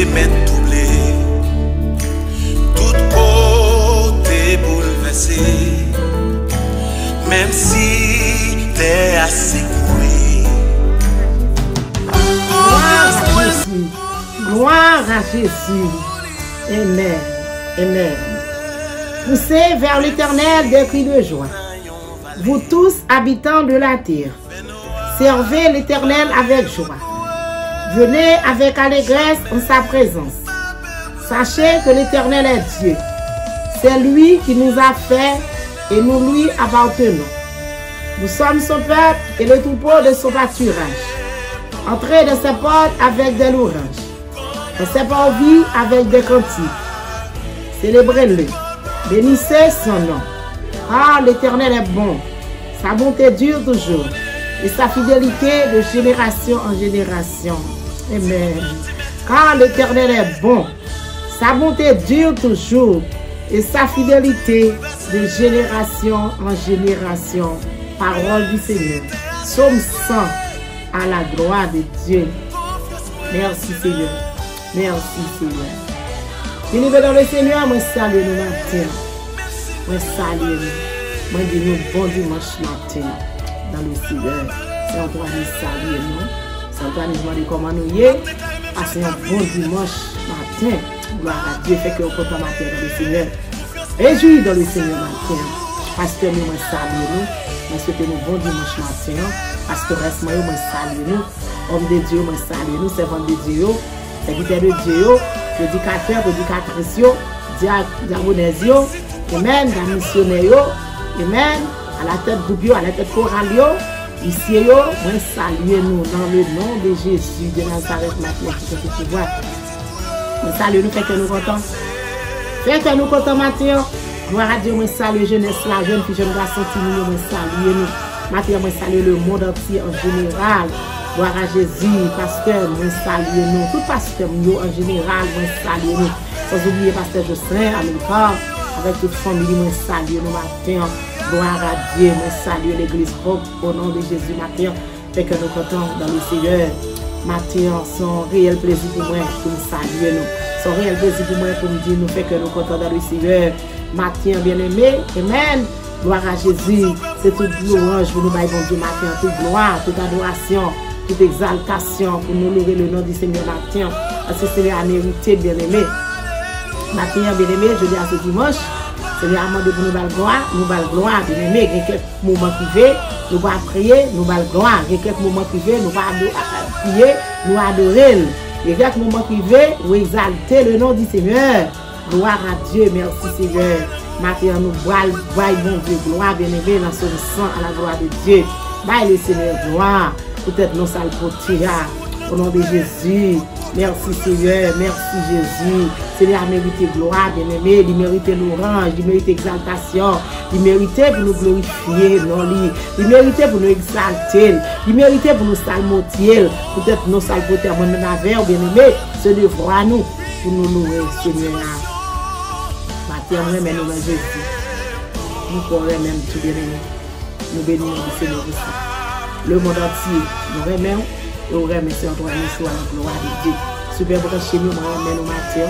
les mènes doublées, tout côté bouleversé, même si t'es assez coué. Gloire à Jésus. Amen. Amen. Poussez vers l'Éternel des cris de joie. Vous tous, habitants de la terre, servez l'Éternel avec joie. Venez avec allégresse en sa présence. Sachez que l'Éternel est Dieu. C'est lui qui nous a fait et nous lui appartenons. Nous sommes son peuple et le troupeau de son pâturage. Entrez dans ses portes avec des louanges, dans ses parvis avec des cantiques. Célébrez-le, bénissez son nom. Car l'Éternel est bon, sa bonté dure toujours, et sa fidélité de génération en génération. Amen. Car l'Éternel est bon, sa bonté dure toujours, et sa fidélité de génération en génération. Parole du Seigneur. Psaume 100, à la gloire de Dieu. Merci Seigneur. Merci Seigneur. Béni dans le Seigneur, moi salue nous matin. Moi salue nous. Moi dis nous bon dimanche matin dans le Seigneur. C'est un droit de saluer nous. C'est un droit de demander comment nous y est. Passer un bon dimanche matin. Gloire à Dieu, fait que nous comptons matin dans le Seigneur. Réjouis dans le Seigneur matin. Pasteur, nous salue nous. Nous souhaitons nous bon dimanche matin. Pasteur, reste moi salue nous. Homme de Dieu, moi salue nous. Servant de Dieu, serviteur de Dieu, prédicateur, prédicatrice, diaconesse, amen, la missionnaire, amen, à la tête groupe, à la tête chorale, ici, moi salue nous dans le nom de Jésus de Nazareth, maintenant, qui peut pouvoir. Moi salue nous, fait que nous contents. Fait que nous contents matin. Gloire à Dieu, moi salue jeunesse, la jeune fille, jeune garçon, moi salue nous. Matin, moi salue le monde entier en général. Gloire à Jésus, pasteur, moi salue nous. Tout pasteur, en général, moi salue nous. Sans oublier pasteur Jocelyn, Amilcar, avec toute famille, moi salue nous matin. Gloire à Dieu, moi salue l'église propre au nom de Jésus matin. Fait que nous comptons dans le Seigneur. Matin, son réel plaisir pour moi, pour nous saluer nous. Son réel plaisir pour moi, pour nous dire, nous fait que nous comptons dans le Seigneur. Matin, bien-aimé, amen. Gloire à Jésus, c'est toute louange pour nous, bon Dieu, matin, toute gloire, toute adoration, toute exaltation pour nous louer le nom du Seigneur matin. Parce que c'est à mériter, bien-aimé. Matin, bien-aimé, je dis à ce dimanche, c'est à demander pour nous bal gloire, bien-aimé. Il y a quelques moments privés, nous allons prier, nous bal gloire. Il y a quelques moments privés, nous allons prier, nous adorer. Il y a quelques moments privés, nous exalter le nom du Seigneur. Gloire à Dieu, merci Seigneur. Matin, nous voyons, bon Dieu, gloire, bien-aimé, dans son sang à la gloire de Dieu. Bye le Seigneur, gloire. Peut-être nous allons porter au nom de Jésus. Merci Seigneur, merci Jésus. Seigneur a mérité gloire, bien-aimé. Il mérite l'orange, il mérite exaltation. Il mérite pour nous glorifier, non lui. Il mérite pour nous exalter. Il mérite pour nous salmotier. Peut-être nous salmotier à mon navire, bien-aimé. Ce devoir à nous pour nous louer, Seigneur. Matin, nous remercions nous Jésus. Nous pourrons même tout bien-aimé. Nous bénissons le Seigneur aussi. Le monde entier, nous remercions. Et nous remercions notre mission à la gloire de Dieu. Super branché nous, nous remercions matin.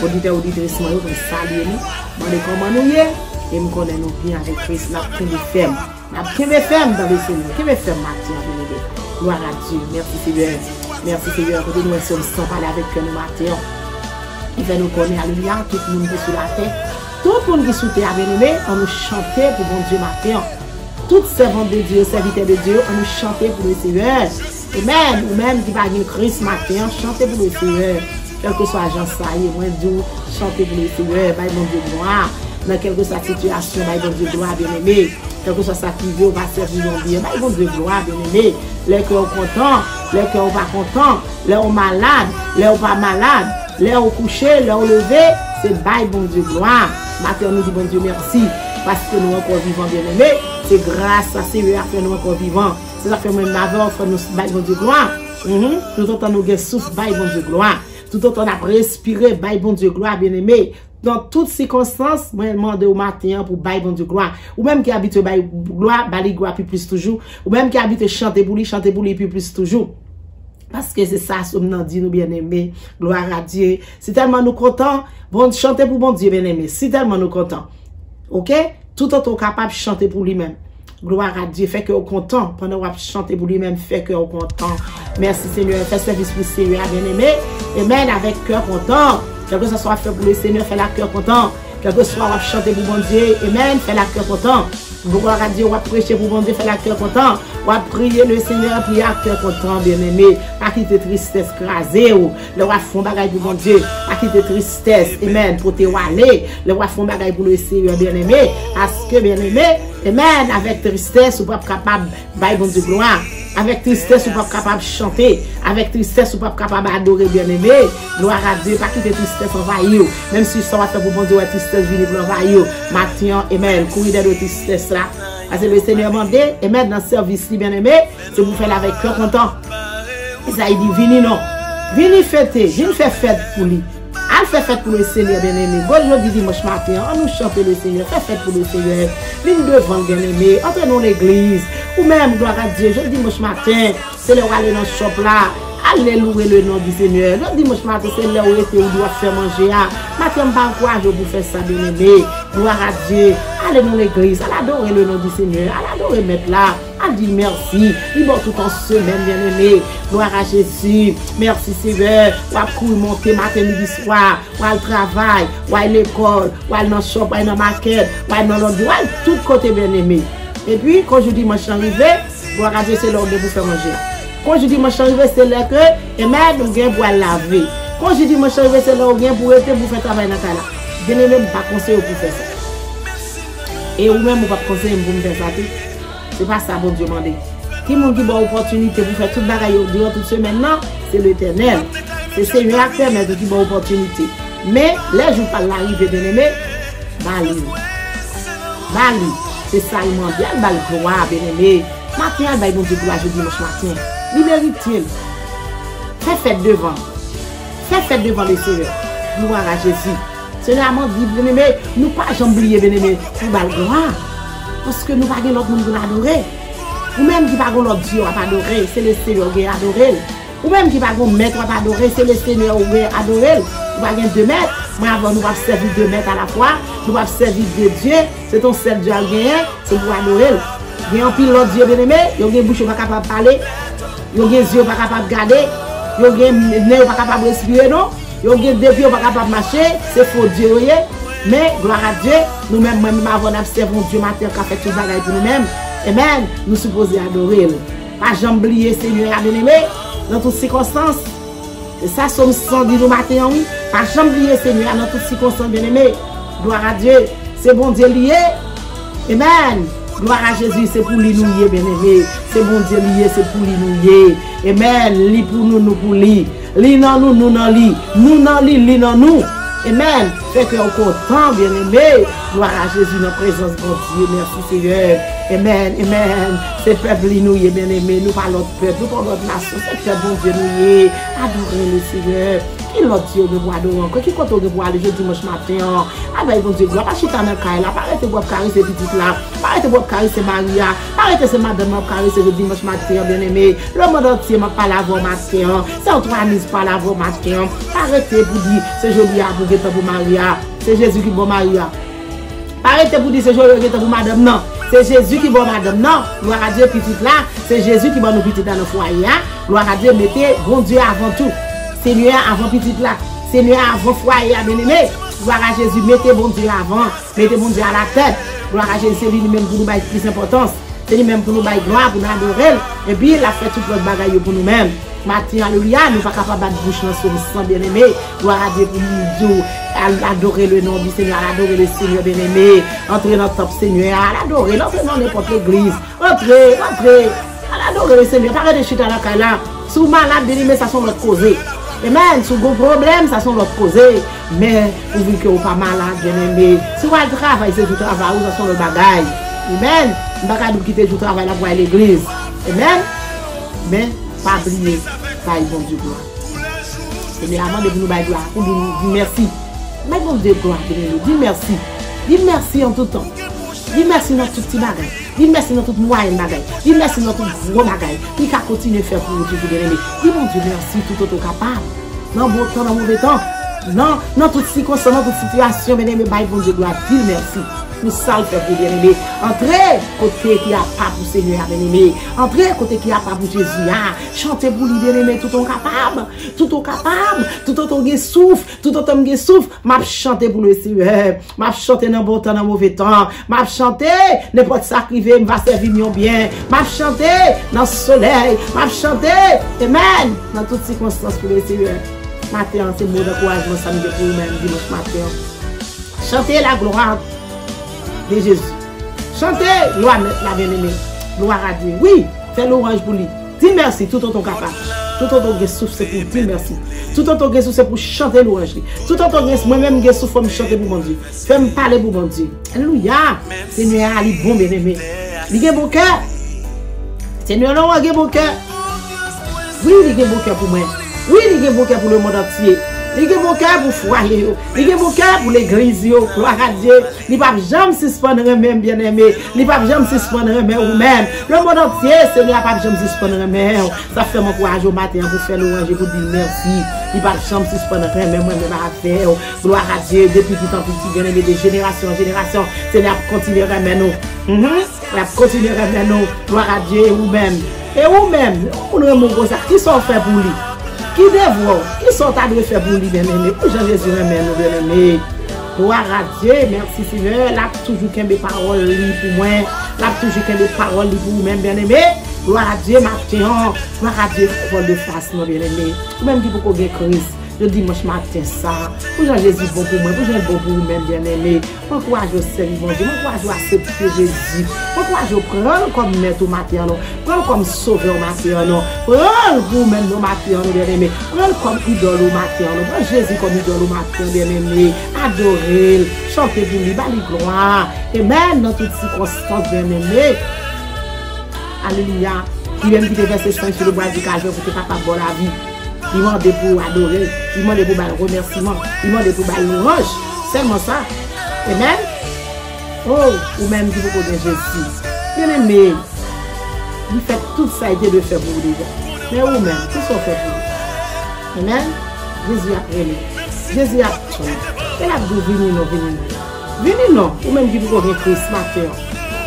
Auditeurs, auditrices, nous saluons nous. Nous comment nous y est. Et nous connaissons nous bien avec Christ. Nous avons qu'une femme. Nous avons qu'une femme dans le Seigneur. Qu'une femme matin. Gloire à Dieu. Merci Seigneur. Merci Seigneur. Côté nous sommes sans parler avec nous matin. Il fait nous connaître, alléluia, tout le monde qui est sur la terre. Tout le monde qui est sur la terre, bien-aimé, on nous chanter pour bon Dieu matin. Toutes servantes de Dieu, serviteurs de Dieu, on nous chanter pour le Seigneur. Amen. Ou même qui va gagner Christ matin, chanter pour le Seigneur. Quel que soit l'agence, ça y est, moins dur, chanter pour le Seigneur, by bon Dieu gloire. Dans quelle que soit la situation, by bon Dieu gloire, bien-aimé. Quel que soit sa figure, on va servir bien, by bon Dieu gloire, bien-aimé. Les cœurs contents, les cœurs pas contents, les cœurs malades, les cœurs pas malades. Les au coucher, les au lever, c'est bail bon Dieu gloire. Matin, nous dit bon Dieu merci. Parce que nous encore vivants, bien-aimés. C'est grâce à Seigneur que nous encore vivants. C'est ça que même avant, nous bail bon Dieu gloire. Tout autant nous avons souffle, bail bon Dieu gloire. Tout autant on a respiré, bail bon Dieu gloire, bien-aimés. Dans toutes circonstances, moi, je demande au matin pour bail bon Dieu gloire. Ou même qui habite bail gloire, bail gloire plus toujours. Ou même qui habite chanter pour lui, puis plus toujours. Parce que c'est ça, nous dit nous bien-aimés. Gloire à Dieu. Si tellement nous contents, bon, chanter pour bon Dieu bien-aimé. Si tellement nous contents. Ok? Tout autre capable de chanter pour lui-même. Gloire à Dieu. Fait que vous content. Pendant que vous chantez pour lui-même, fait que vous content. Merci Seigneur. Fais service pour le Seigneur bien-aimé. Amen. Avec cœur content. Quel que ce soit fait pour le Seigneur, fait la cœur content. Quel que soit vous chanter pour bon Dieu. Amen. Fait la cœur content. Gloire à Dieu, on va prêcher pour bon Dieu, faire la cœur content. On va prier le Seigneur, prier à cœur content, bien-aimé. Pas quitter tristesse crasée. Le roi font bagaille pour bon Dieu. Pas quitter tristesse. Amen. Pour te aller. Le roi font bagaille pour le Seigneur, bien-aimé. Parce que, bien-aimé, amen, avec tristesse, vous n'êtes pas capable de bon Dieu gloire. Avec tristesse, vous n'êtes pas capable de chanter. Avec tristesse, vous n'êtes pas capable d'adorer, bien-aimé. Gloire à Dieu, pas quitter tristesse envahir. Même si ça va faire pour bon Dieu, tristesse vient pour envahir. Maintenant, amen, courir de tristesse là. Parce que le Seigneur m'a dit, amen, dans le service, bien-aimé, c'est pour faire avec cœur content. Et ça, il dit, venez non. Venez fêter, venez faire fête pour lui. Elle fait fête pour le Seigneur, bien-aimé. Aujourd'hui, dimanche matin, on nous chante le Seigneur. Fait fête pour le Seigneur. Venez devant, bien-aimé. Entrez-nous l'église. Ou même, gloire à Dieu, je dimanche matin, c'est le roi aller dans le shop là. Allez louer le nom du Seigneur. Le dimanche matin, c'est là où était où doit faire manger. Maintenant, pas courage pour faire ça, bien-aimé. Gloire à Dieu. Allez dans l'église. Allez adorer le nom du Seigneur. Allez adorer mettre là. Allez dire merci. Il va tout en semaine, bien-aimé. Gloire à Jésus. Merci, Seigneur. Ou à courir monter matin, midi, soir. Ou à le travail. Ou à l'école. Ou à dans le shop. Ou à dans la market. Ou à dans l'autre. Ou à tout côté, bien-aimé. Et puis, quand je dis dimanche arrivé, gloire à Dieu, c'est l'heure de vous faire manger. Quand je dis dimanche arrivé, c'est là que, et même, nous gagnons pour laver. Quand je dis dimanche arrivé, c'est là où gagnons pour être pour faire travail dans le cas là. Bien aimé, je ne pas conseiller pour faire ça. Et ou même, je ne pas conseiller pour faire ça. C'est pas ça, bon Dieu m'a dit. Qui m'a dit bonne opportunité pour faire tout le bagage durant toute semaine, non, c'est l'Éternel. C'est le Seigneur qui permet de dire bonne opportunité. Mais, les jours par l'arrivée, bien aimé, Bali. C'est ça, il m'a dit, elle va le gloire, bien aimé. Matin, elle va bon Dieu gloire, je dimanche matin. Libérez-il. Fais fête devant. Fais fête devant le Seigneur. Gloire à Jésus. Seigneur m'a dit, bien aimé, nous pas jamais oublier, bien aimé, pour la gloire. Parce que nous pas l'autre monde pour l'adorer. Ou même qui pas l'autre Dieu à adorer, c'est le Seigneur qui adoré. Ou même qui pas maître à adorer, c'est le Seigneur qui adoré. Nous pas 2 mètres. Mais avant, nous va servir 2 mètres à la fois. Nous va servir de Dieu. C'est ton seul Dieu à gagner. C'est pour adorer. Il y a un pile l'autre Dieu bien aimé. Il y a une bouche pas capable de parler. Il y a des yeux pas capable de garder. Il y a des nez pas capable de respirer. Non. Il y a des pieds pas capable de marcher. C'est faux Dieu. Mais gloire à Dieu. Nous-mêmes, même avant d'observer Dieu matin qui a fait tout le bagage pour nous-mêmes. Amen. Nous supposons adorer. Pas jamais oublier Seigneur bien aimé. Dans toutes circonstances. Et ça, Somme 110 le matin, oui. Pas jamais oublier Seigneur dans toutes circonstances, bien aimé. Gloire à Dieu. C'est bon Dieu lié. Amen. Gloire à Jésus, c'est pour lui nous lier, bien aimé. C'est bon Dieu lié, c'est pour lui nous lier. Amen. Li pour nous, nous pour lui. Li dans nous, nous dans lui. Nous dans lui, li dans nous. Amen. Fait que on content, bien aimé. Gloire à Jésus, notre présence, bon Dieu. Merci Seigneur. Amen. Amen. C'est peuple nous y est bien aimé. Nous pas l'autre peuple, nous pas notre nation. C'est peuple bon Dieu nous y est. Adorez le Seigneur. Qui l'autre Dieu de boire d'eau encore? Qui compte de boire le jeudi dimanche matin? Ah ben bon Dieu, pas chita dans le caille là. Arrêtez de boire caresser petite là. Arrêtez de boire caresser Maria. Arrêtez c'est madame m'a caresser le dimanche matin, bien aimé. Le monde entier m'a pas laver matin. C'est Antoine pas laver matin. Arrêtez pour dire c'est joli à vous pour Maria. C'est Jésus qui bon Maria. Arrêtez pour dire c'est joli pour madame non. C'est Jésus qui bon madame non. Gloire à Dieu petite là. C'est Jésus qui bon nous petite dans le foyer. Gloire à Dieu, mettez bon Dieu avant tout. Seigneur avant petite là. Seigneur avant foyer bien aimé. Gloire à Jésus, mettez bon Dieu avant. Mettez bon Dieu à la tête. Gloire à Jésus, c'est lui-même pour nous donner plus d'importance. C'est lui-même pour nous donner gloire, pour nous adorer. Et puis il a fait toute notre bagaille pour nous-mêmes. Matin, alléluia, nous ne sommes pas capables de bouche dans ce sang bien aimé. Gloire à Dieu pour nous adorer le nom du Seigneur, adorer le Seigneur bien aimé. Entrez dans le top Seigneur, adorer, entrez dans n'importe l'église. Entrez, adorer le Seigneur. Parlez de chute à la caille là. Sous malade bien aimé, ça sont notre causé. Amen. Sous gros problème, ça sont notre causé. Mais vous voyez que vous pas malade bien aimé. Si vous avez le travail, c'est du travail, ça sont le bagaille. Amen. Vous ne pouvez pas quitter du travail là pour aller à l'église. Amen. Mais pas oublier, ça est bon Dieu gloire. Seigneur, avant de nous bailler gloire, pour nous dire merci. Mais bon Dieu gloire, dis merci. Dis merci en tout temps. Dis merci dans tout petit bagage. Dis merci dans toute moyenne bagage. Dis merci dans tout gros bagage. Dis qu'à continuer à faire pour vous, bien aimé. Dis mon Dieu, merci tout autant capable. Dans bon temps, dans mauvais temps. Non, dans toute circonstance, dans toute situation, bien aimé, bon Dieu, gloire, dis merci. Pour ça, le fait bien aimé. Entrez côté qui a pas pour Seigneur, bien aimé. Entrez côté qui a pas pour Jésus. Chantez pour lui, bien aimé, tout ton capable. Tout ton capable. Tout autant qui souffre. Tout autant qui souffre. M'a chanté pour le Seigneur. M'a chanté dans bon temps, dans mauvais temps. M'a chanté, n'importe ça qui va servir bien. M'a chanté dans le soleil. M'a chanté, amen, dans toutes circonstances pour le Seigneur. Matin, c'est mot d'encouragement, ça me dit pour vous-même, dimanche matin. Chantez la gloire de Jésus. Chantez, gloire la bien-aimée. Gloire à Dieu. Oui, fais l'orange pour lui. Dis merci, tout autant capable. Tout autant que souffle, c'est pour dire merci. Tout autant que souffle, c'est pour chanter l'orange. Tout autant que moi-même, je souffle, je chanter pour mon Dieu. Fais me parler pour mon Dieu. Alléluia. Seigneur, il est bon, bien-aimé. Il a bon cœur. Seigneur, non, il a bon cœur. Oui, il a bon cœur pour moi. Oui, il a bon cœur pour le monde entier. Il a bon cœur pour foyer. Il a bon cœur pour l'église. Gloire à Dieu. Il ne va jamais suspendre même bien aimé. Il ne va jamais suspendre même. Le monde entier, Seigneur, pas jamais suspendre même. Ça fait mon courage au matin pour faire l'orange, pour dire merci. Il ne va jamais suspendre même moi à faire. Gloire à Dieu. Depuis tout temps petit bien aimé, de génération en génération, Seigneur continuera maintenant nous. Il continuera maintenant nous. Gloire à Dieu vous-même. Et vous-même, vous nous mon gros qui sont faits pour lui. Qui dévore, qui sont à de faire pour lui, bien-aimé. Pour Jean-Jésus, bien-aimé. Gloire à Dieu, merci Seigneur. Là, toujours qu'un des paroles pour moi. Là, toujours qu'un des paroles pour vous-même, bien-aimé. Gloire à Dieu, Mathieu. Gloire à Dieu, vol de face, bien-aimé. Ou même qui peut qu'on ait Christ. Le dimanche matin, ça. Pour Jean-Jésus, bon pour moi. Pour Jean bon pour vous-même, bien-aimé. Mon courage au servir, mon Dieu. Mon courage à accepter Jésus. Mon courage au prendre comme maître au matin, prendre comme sauveur au matin, prendre vous-même au matin, bien-aimé. Prendre comme idole au matin, prendre Jésus comme idole au matin, bien-aimé. Adorez, chantez pour lui, bali gloire. Et même dans toutes circonstances, bien-aimé. Alléluia. Qui vient quitter verset 5 sur le bois du Calvaire pour que papa boit la vie. Il m'a demandé pour adorer, il m'a demandé pour remerciement, il m'a demandé pour louange. Seulement ça. Amen. Oh, ou même qui vous connaissez Jésus. Bien aimé, vous faites tout ça et de faire pour vous déjà. Mais vous-même, tout ça fait pour vous. Amen. Jésus a pris. Jésus a tué. Et là, vous venez non, venez non. Venez non, ou même qui vous connaissez Christ matin.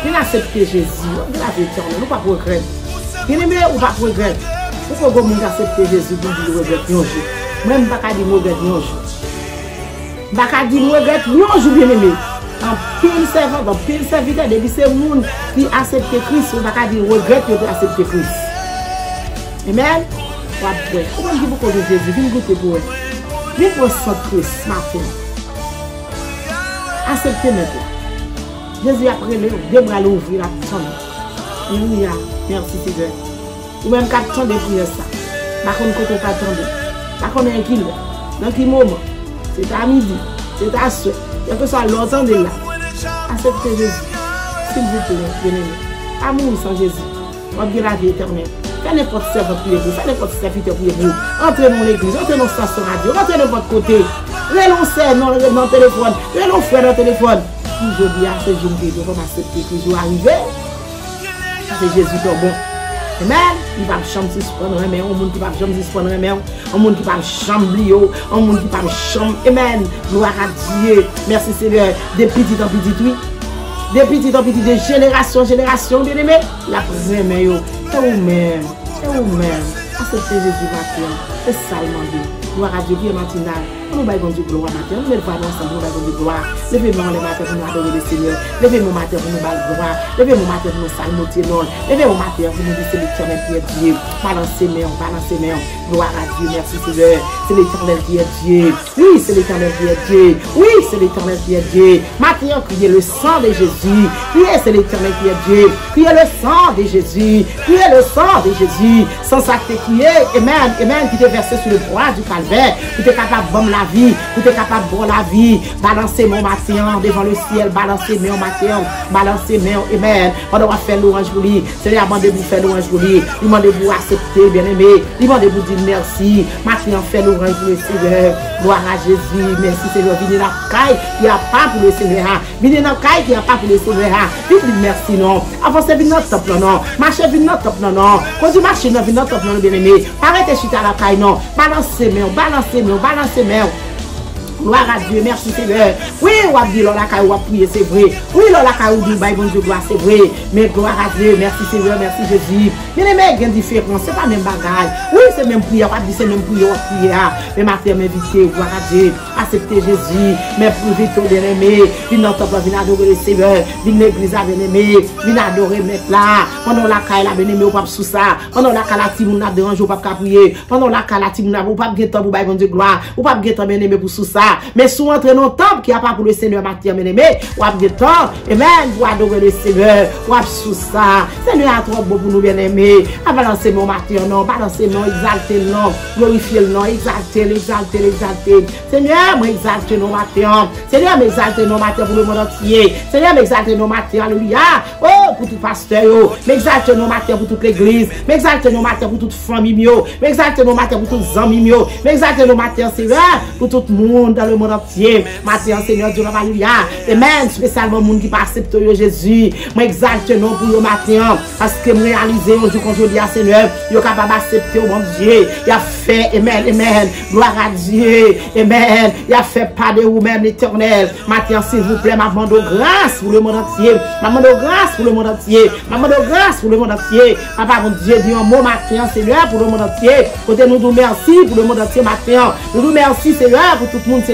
Venez accepter Jésus. Vous l'avez éternel, vous ne pas pour regret. Bien aimé, ou pas pour regret. Pourquoi vous acceptez Jésus pour vous regretter un jour? Moi, je ne vais pas dire que je regrette un jour. Je ne vais pas dire que je regrette un jour, bien aimé. En pile servant, en pile serviteur, depuis c'est le monde qui accepte Christ, on ne va pas dire regrette que tu acceptes Christ. Amen. Comment dire beaucoup de Jésus? Viens goûter pour eux. Viens pour Christ, matin. Acceptez maintenant. Jésus a pris le deux bras l'ouvrir, la tombe. Alléluia. Merci Seigneur. Ou même qu'à attendre pour ça. Par contre, quand on pas attendre. Par contre, un kilo. Dans quel moment? C'est à midi. C'est à ce. Il faut que soit longtemps de là. Acceptez Jésus. S'il vous plaît, bien-aimé. Amour sans Jésus. On vit la vie éternelle. Faites n'importe quoi pour vous. Faites n'importe quoi pour vous. Entrez dans l'église. Entrez dans la station radio. Entrez de votre côté. Relancez dans le téléphone. Relancez dans le téléphone. Si je dis à ce jour, je vais m'accepter que je vais arriver. C'est Jésus qui est bon. Amen. Il va jamais suspendre un mais un monde qui va jamais suspendre un mais un monde qui va chambler un monde qui va chambler. Amen. Gloire à Dieu. Merci Seigneur. De petit en petit oui. De petit en petit de génération en génération bien aimé. La première main c'est vous-même. C'est vous-même. Acceptez Jésus matin. C'est ça le monde. Gloire à Dieu qui est matinal. Nous baillons Dieu gloire matin. Nous mettons ensemble nous baillons Dieu gloire. Levez-moi les matins pour nous adorer le Seigneur. Levez-moi matin pour nous bailler gloire. Levez-moi matin pour nous saluer non. Levez-moi matin pour nous dire c'est l'Éternel qui est Dieu. Balancez main. Gloire à Dieu. Merci Seigneur. C'est l'Éternel qui est Dieu. Oui, c'est l'Éternel qui est Dieu. Oui, c'est l'Éternel qui est Dieu. Matin, criez le sang de Jésus. Criez, c'est l'Éternel qui est Dieu. Criez le sang de Jésus. Criez le sang de Jésus. Sans ça que crier. Amen. Amen. Qui t'est versé sur le bois du calvaire. Qui t'est capable de la vie, pour être capable de la vie. Balancer mon matin devant le ciel, balancer mon matin, balancer mon amen. On doit faire l'orange pour lui. Seigneur, demandez-vous faire l'orange pour lui. Demandez-vous accepter, bien-aimé. Demandez-vous dire merci. Maintenant, fait l'orange pour le Seigneur. Gloire à Jésus. Merci, Seigneur. Venez dans la caille qui a pas pour le Seigneur. Venez dans la caille qui a pas pour le Seigneur. Dites merci, non. Avancez, venez dans le top, non. Marchez, venez dans le top, non. Quand vous marchez, venez dans le top, non, bien-aimé. Arrêtez, chuter à la caille, non. Balancez, balancez. Gloire à Dieu, merci Seigneur. Oui, on va dire, la caille, on va prier, c'est vrai. Oui, la caille, on dit, bon Dieu, gloire, c'est vrai. Mais gloire à Dieu, merci Seigneur, merci Jésus. Mais les mecs, il y a une différence, c'est pas même bagage. Oui, c'est même prière, on va dire, c'est même prière, on va prier. Mais ma terre m'invite, gloire à Dieu. Acceptez Jésus, mais pour vite, bien-aimé. Venez dans ton peuple, venez adorer le Seigneur. Venez l'église, bien-aimé. Venez adorer, mettre là. Pendant la caille, la bien-aimé, on va sous ça. Pendant la caille, la team, on a dérangé, on va pas prier. Pendant la caille, la team, on a pas guetter pour bon Dieu, gloire. On va guetter, bien-aimé, pour sous ça. Mais souvent entre nos temples qui a pas pour le Seigneur matin bien-aimé, ou a des temps, et même pour adorer le Seigneur, ou a sous ça. Seigneur a trop beau pour nous bien-aimés. À balancer mon matin, non, balancer non, exalter non, glorifier non, exalter. Seigneur, moi exalter nos matins. Seigneur, m'exalter nos matins pour le monde entier. Seigneur, m'exalter nos matins, alléluia. Oh, pour tout pasteur, m'exalter nos matins pour toute l'église, m'exalter nos matins pour toute famille, m'exalter nos matins pour tous amis, m'exalter nos matins, Seigneur, pour tout le monde dans le monde entier. Matin, Seigneur Dieu, alléluia. Amen. Spécialement, le monde qui pas accepté Jésus. Moi, exalte non pour le matin. Parce que me réaliser un jour quand je dis à Seigneur, il est capable d'accepter au mon Dieu. Il a fait, amen, amen. Gloire à Dieu. Amen. Il a fait pas de vous-même l'éternel. Matin, s'il vous plaît, ma demande grâce pour le monde entier. Ma demande grâce pour le monde entier. Ma demande grâce pour le monde entier. Papa, mon Dieu, dit un mot matin, Seigneur, pour le monde entier. Côté nous nous merci pour le monde entier matin. Nous nous merci, Seigneur, pour tout le monde, Seigneur.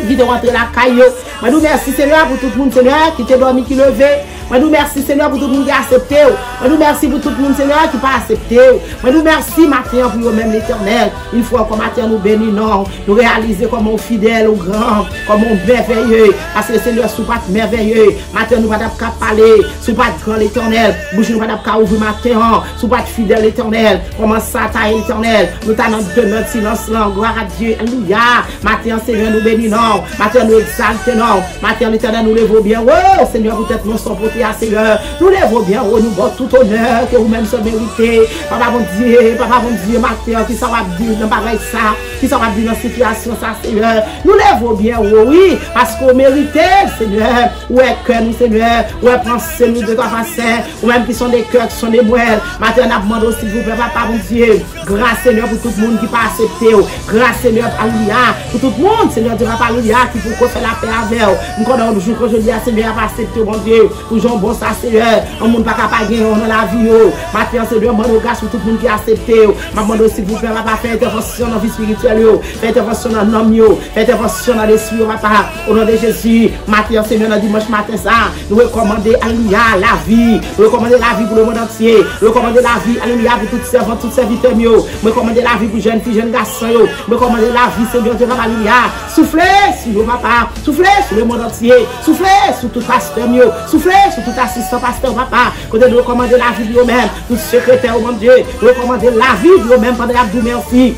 Qui de rentrer la caillou. Mais nous merci Seigneur pour tout le monde Seigneur qui t'a dormi, qui levé. Mais nous merci Seigneur pour tout le monde qui a accepté. Mais nous merci pour tout le monde Seigneur qui n'a pas accepté. Mais nous merci matin pour même l'éternel. Une fois qu'on matin nous bénissons, nous réaliser comment fidèle au grand, comment merveilleux. Parce que Seigneur sous pas merveilleux. Matin nous va pas parler, sous pas grand l'éternel. Bouche nous va pas ouvrir matin, sous pas fidèle l'éternel. Comment ça taille l'éternel. Nous t'avons de notre silence là. Gloire à Dieu. Alléluia. Matin Seigneur nous bénissons. Matin nous exaltons. Matin l'éternel nous lève bien. Oh Seigneur, peut-être nous sommes portés à Seigneur. Nous lève bien. Oh nous bon tout honneur que vous-même se méritez. Papa mon Dieu, matin, qui ça va dire dans pareil ça, qui ça va dire dans situation ça, Seigneur. Nous lève bien. Oh oui, parce qu'on mérite, Seigneur. Où est cœur nous, Seigneur. Où est pensée nous de ta façon. Ou même qui sont des cœurs, qui sont des moelles. Matin, on a demandé aussi, s'il vous plaît, Papa mon Dieu. Grâce, Seigneur, pour tout le monde qui n'a pas accepté. Grâce, Seigneur, alléluia. Pour tout le monde, Seigneur, Dieu, Papa, alléluia, qui faut faire la paix avec eux. Nous connaissons le jour que je dis à Seigneur, pas accepté, mon Dieu. Pour Jean bon, ça, Seigneur. On ne peut pas gagner dans la vie. Matin, Seigneur, je demande grâce pour tout le monde qui a accepté. Je demande aussi, s'il vous plaît, Papa, faire intervention dans la vie spirituelle. Faire intervention dans l'homme. Faire intervention dans l'esprit, Papa. Au nom de Jésus, matin, Seigneur, dans dimanche matin, ça. Nous recommandons, alléluia, la vie. Nous recommandons la vie pour le monde entier. Nous recommandons la vie, alléluia, pour toutes servantes, toutes serviteurs. Nous recommandons la vie pour jeunes filles, jeunes garçons. Nous recommandons la vie, Seigneur, Dieu, alléluia. Soufflez sur nous, Papa. Soufflez sur le monde entier. Soufflez sur tout pasteur, soufflez sur tout assistant, pasteur, Papa. Quand nous recommandons la vie de nous-mêmes, tout secrétaire, mon Dieu. Nous recommandons la vie de nous-mêmes pendant la douleur, merci.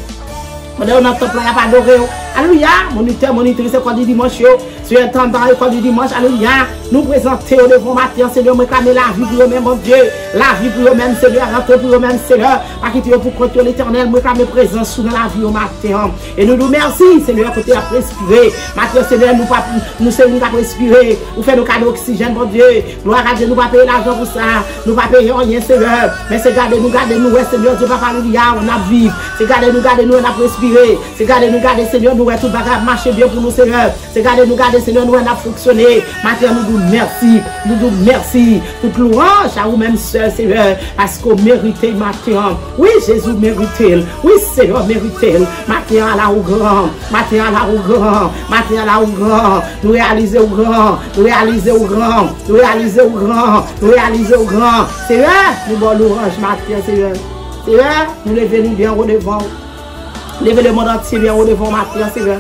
Pendant notre temple, il n'y a pas d'oré. Alléluia. Moniteur, monitrice, école du dimanche. Sur un temps dans l'école du dimanche. Alléluia. Nous présenter au devant matin, Seigneur, réclamer la vie pour eux-mêmes, mon Dieu. La vie pour eux-mêmes, Seigneur. Rentrer pour eux-mêmes, Seigneur. Pas quitter pour contrôler l'éternel. Réclamer présence sous la vie au matin. Et nous nous merci, Seigneur, pour te respirer. Matin, Seigneur, nous sommes pas respirer. Nous faisons nos cadeaux d'oxygène, mon Dieu. Gloire à Dieu, nous ne pas payer l'argent pour ça. Nous ne pas payer rien, Seigneur. Mais c'est garder nous, Seigneur, Dieu, Papa, alléluia. On a vivre. C'est garder nous, on a respirer. C'est garder nous, Seigneur, nous, tout bagage marche bien pour nous, Seigneur. C'est garder nous, Seigneur, nous, on a fonctionné. Matin, nous nous merci. Nous nous merci. Toute louange à vous-même seul, Seigneur. Parce qu'on mérite matin. Oui, Jésus mérite. Oui, Seigneur mérite. Matin à la au grand. Matin à la au grand. Matin à la au grand. Nous réaliser au grand. Nous réaliser au grand. Nous réaliser au grand. Nous réaliser au grand. Seigneur, nous bon louange matin, Seigneur. Seigneur, nous levons nous bien au devant. Levez le monde entier bien au devant matin, Seigneur.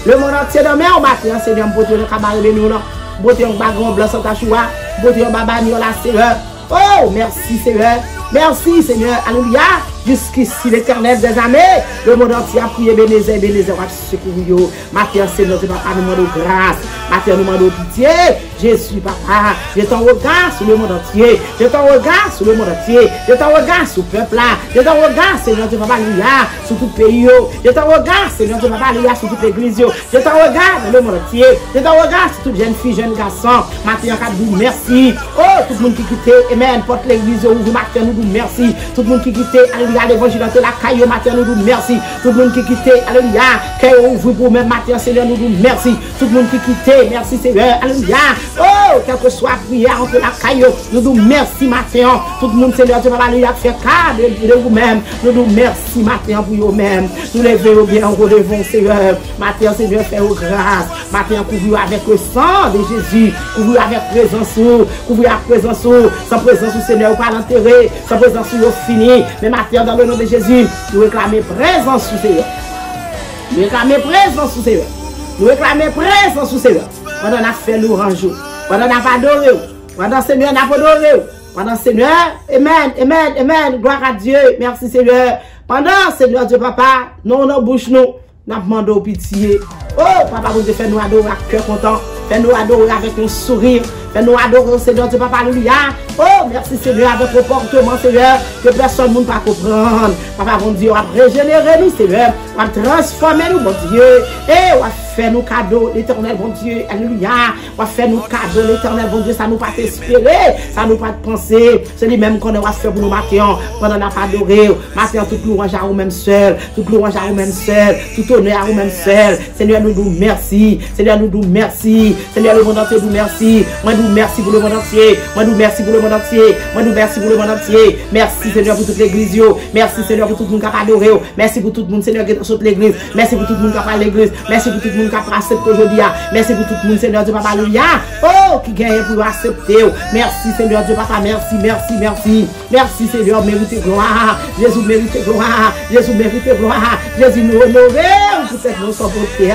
Le monde entier de mer au matin, Seigneur, pour le cabaret de nous, pour un bagon blanc sans tachoua, pour un babani la Seigneur. Oh, merci, Seigneur. Merci, Seigneur. Alléluia. jusqu'ici, l'Éternel des armées. Le monde entier a prié, Bénézer, va secourir. Matin, Seigneur, papa, nous demandons grâce. Matin, nous demandons pitié. Jésus, papa, je t'en regarde sur le monde entier. Je t'en regarde sur le monde entier. Je t'en regarde sur le peuple là. Je t'en regarde, Seigneur, papa, alléluia, sur tout le pays. Je t'en regarde, Seigneur, papa, alléluia, sur toute l'église. Je t'en regarde dans le monde entier. Je t'en regarde sur toute jeune fille, jeune garçon. Matin, merci. Oh, tout le monde qui quitte, amen, porte l'église, ouvre, matin, nous disons merci. Tout le monde qui quitte, alléluia, l'évangile de la caille, matin, nous disons merci. Tout le monde qui quitte, alléluia, qui ouvre pour même matin, Seigneur, nous disons merci. Tout le monde qui quitte, merci, Seigneur, alléluia. Oh, quel que soit prière entre la caille, nous disons merci, matin. Tout le monde, Seigneur, tu vas alléluia, faire cas de vous-même. Nous disons merci, matin, pour vous-même. Nous levons bien, relevons, Seigneur. Matin, Seigneur, fais aux grâces. Matin, couvrir avec le sang de Jésus. Couvrir avec présence, couvrir avec présence, sans présence, Seigneur, pas l'enterrer. Sans présence, fini. Mais matin, dans le nom de Jésus, nous réclamons présence sous Seigneur. Nous réclamons présence sous Seigneur. Nous réclamons présence sous Seigneur. Pendant qu'on a fait l'orange, pendant qu'on a pas adoré, pendant Seigneur n'a pas adoré, pendant Seigneur, amen, amen, amen, gloire à Dieu, merci Seigneur. Pendant Seigneur Dieu Papa, nous dans bouche nous demandons pitié. Oh Papa, vous faites nous adorer avec cœur content, faites nous adorer avec un sourire. Fais-nous adorer, Seigneur Dieu, Papa, alléluia. Oh, merci, Seigneur, avec le comportement, Seigneur, que personne ne peut pas comprendre. Papa, mon Dieu, on va régénérer nous, Seigneur. On va transformer nous, mon Dieu. Et on va faire nous cadeaux, l'éternel, mon Dieu, alléluia. On va faire nous cadeaux, l'éternel, mon Dieu, ça nous pas espérer, ça nous pas penser. C'est lui-même qu'on va faire pour nous matin, pendant qu'on n'a pas adoré. Matin, toute louange à vous-même seul, toute louange à vous-même seul, tout honneur à vous-même seul. Seigneur, nous nous merci. Seigneur, nous nous merci. Seigneur, le monde entier nous merci. Moi, nous merci pour le monde entier. Moi, nous merci pour le monde entier. Moi, nous merci pour le monde entier. Merci, Seigneur, pour toute l'église. Merci, Seigneur, pour tout le monde qui a adoré. Merci pour tout le monde, Seigneur, qui est dans l'église. Merci pour tout le monde qui a parlé l'église. Merci pour tout le monde qui a accepté aujourd'hui. Merci pour tout le monde, Seigneur Dieu, Papa, alléluia. Oh, qui gagne pour accepter. Merci, Seigneur Dieu, Papa, merci, merci, merci. Merci, Seigneur, méritez gloire. Jésus mérite gloire. Jésus mérite gloire. Jésus nous honorer. Peut-être nous sommes portés.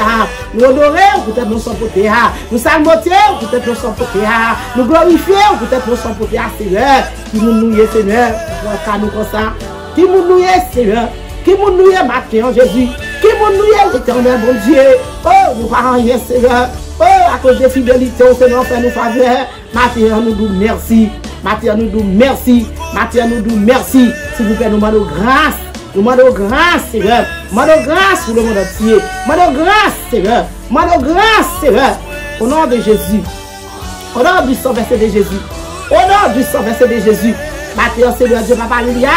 Nous honorer. Peut-être nous sommes portés. Nous salmoter. Peut-être nous sommes portés. Nous glorifier. Peut-être nous sommes portés, Seigneur. Qui nous nouille, Seigneur. Pour nous comme ça. Qui nous nouille, Seigneur. Qui nous nouille, matin, Jésus. Qui nous nouille, l'éternel, mon Dieu. Oh, nous parlons rien, Seigneur. Oh, à cause de fidélité, Seigneur, fait nous faveur. Matin, nous disons merci. Matin, nous disons merci. Matin, nous disons merci. S'il vous plaît, nous demandons grâce. Nous demandons grâce, Seigneur. Nous demandons grâce pour le monde entier. Nous demandons grâce, Seigneur. Nous demandons grâce, Seigneur. Au nom de Jésus. Au nom du sang versé de Jésus. Au nom du sang versé de Jésus. Matin, Seigneur Dieu, Papa, alléluia.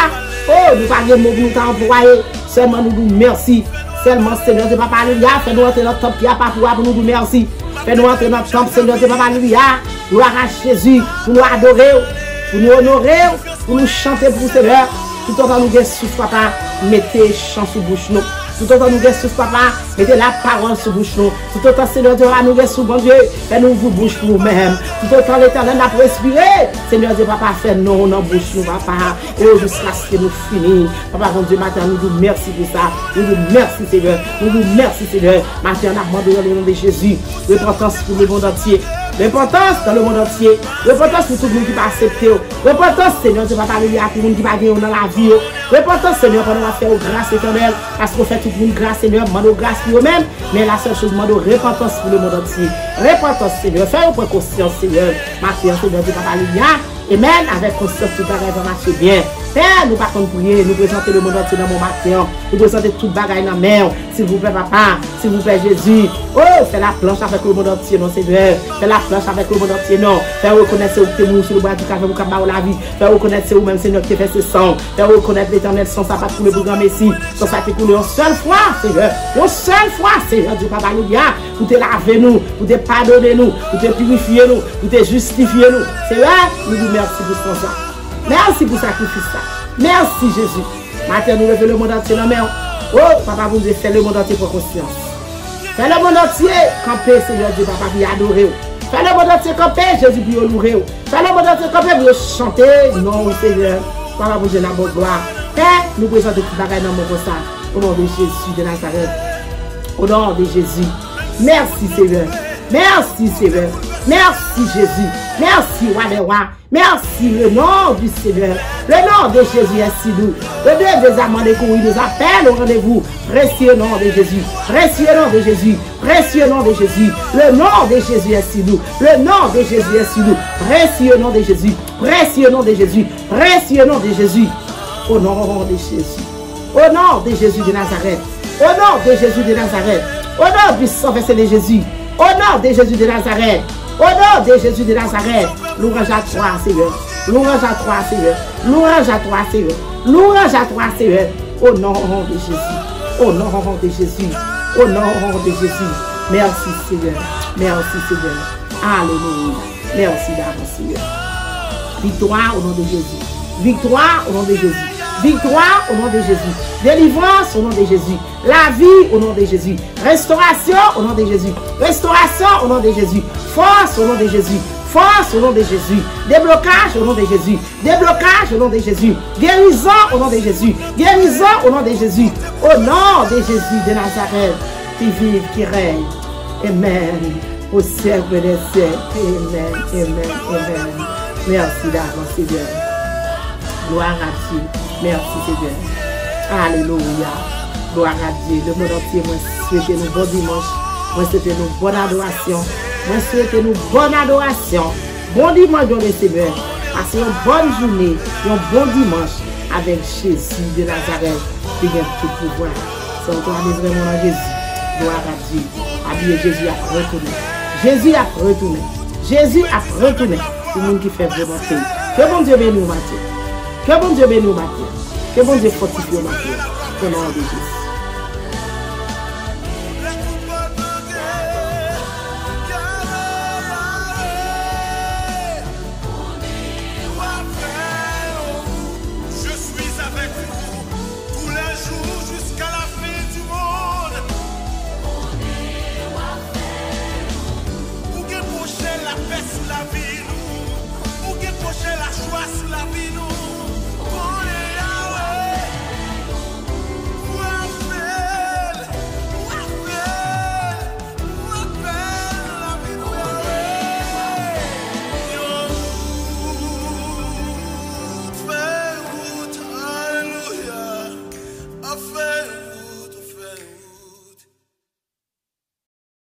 Oh, nous parlons de mots nous t'avons envoyé. Seulement nous disons merci. Seulement, Seigneur Dieu, Papa, alléluia. Fais-nous entrer dans notre temple qui a pas pour nous dire merci. Fais-nous entrer dans notre temple, Seigneur Dieu, Papa, alléluia. Nous arracher Jésus, pour nous adorer, pour nous honorer, pour nous chanter pour Seigneur. Tout autant nous guérir sous papa, mettez chant sous bouche nous. Tout autant nous guérir sous papa, mettez la parole sous bouche nous. Tout autant Seigneur Dieu, nous guérir sous bon Dieu, fais-nous vous bouche pour nous-mêmes. Tout autant l'éternel n'a pas respiré. Seigneur Dieu, papa, fais-nous dans bouche nous, papa. Et jusqu'à ce que nous finissons. Papa, bon Dieu, matin, nous disons merci pour ça. Nous disons merci, Seigneur. Nous disons merci, Seigneur. Matin, on a demandé dans le nom de Jésus. Repentance pour le monde entier. Repentance dans le monde entier. Repentance pour tout le monde qui va accepter. Repentance, Seigneur Dieu, papa, alléluia, pour tout le monde qui va gagner dans la vie. Repentance, Seigneur, pendant qu'on va faire grâce éternelle. Parce qu'on fait tout le monde grâce, Seigneur, demande grâce pour eux-mêmes. Mais la seule chose, demande repentance pour le monde entier. Repentance, Seigneur. Fais-nous prendre conscience, Seigneur. Matin, Seigneur Dieu, papa, alléluia. Amen. Avec conscience, tout le va marcher bien. Père, nous partons prier, nous présenter le monde entier dans mon matin. Nous présenter toute bagaille dans la main. S'il vous plaît, papa. S'il vous plaît, Jésus. Oh, fais la planche avec le monde entier, non, Seigneur. Fais la planche avec le monde entier, non. Fais reconnaître que vous sur le bras du café, vous avez la vie. Fais reconnaître que vous-même, Seigneur, qui fait ce sang. Fais reconnaître l'éternel sans sa patte pour le grand Messie. Sans sa patte pour une seule fois, Seigneur. Une seule fois, Seigneur, Dieu, papa, alléluia. Pour te laver nous, pour te pardonner nous, pour te purifier nous, pour te justifier nous. Seigneur, nous vous merci pour ça. Merci pour sacrifice ça. Merci Jésus. Maintenant, nous levons le monde entier dans la main. Oh, papa, vous devez faire le monde entier pour conscience. Fais le monde entier camper, Seigneur Dieu, papa, pour adorer. Fais le monde entier camper, Jésus, pour honorer. Fais le monde entier camper, pour chanter. Non, Seigneur. Papa, vous avez la bonne gloire. Père, nous présentons tout bagage dans mon constat. Au nom de Jésus de Nazareth. Au nom de Jésus. Merci, Seigneur. Merci, Seigneur. Merci Jésus. Merci roi des rois. Merci le nom du Seigneur. Le nom de Jésus est si doux. Le Dieu des amants de courir nous appelle au rendez-vous. Précieux nom de Jésus. Précieux nom de Jésus. Précieux nom de Jésus. Le nom de Jésus est si doux. Le nom de Jésus est si doux. Précieux nom de Jésus. Précieux nom de Jésus. Précieux nom de Jésus. Au nom de Jésus. Au nom de Jésus de Nazareth. Au nom de Jésus de Nazareth. Au nom du sang versé de Jésus. Au nom de Jésus de Nazareth. Au nom de Jésus de Nazareth. Louange à toi, Seigneur. Louange à toi, Seigneur. Louange à toi, Seigneur. Louange à toi, Seigneur. Au nom de Jésus. Au nom de Jésus. Au nom de Jésus. Merci, Seigneur. Merci, Seigneur. Alléluia. Merci d'avance, Seigneur. Victoire au nom de Jésus. Victoire au nom de Jésus. Victoire au nom de Jésus. Délivrance au nom de Jésus. La vie au nom de Jésus. Restauration au nom de Jésus. Restauration au nom de Jésus. Force au nom de Jésus. Force au nom de Jésus. Déblocage au nom de Jésus. Déblocage au nom de Jésus. Guérison au nom de Jésus. Guérison au nom de Jésus. Au nom de Jésus de Nazareth, qui vive, qui règne. Amen. Au siècle des siècles. Amen. Amen. Amen. Merci d'avance, Seigneur. Gloire à Dieu. Merci, Seigneur. Alléluia. Gloire à Dieu. Le monde entier, moi, souhaite nous bon dimanche. Moi, souhaite nous bonne adoration. Moi, souhaite nous bonne adoration. Bon dimanche, dans le Seigneur. Passez une bonne journée, un bon dimanche avec Jésus de Nazareth qui vient tout pouvoir. C'est encore vraiment à Jésus. Gloire à Dieu. Habillé Jésus a retourné. Jésus a retourné. Jésus a retourné. Tout le monde qui fait volonté. Que bon Dieu bénisse nous matin. Que bon Dieu bénisse nous matin. Que bon Dieu fortifie nous matin. Au nom de Jésus.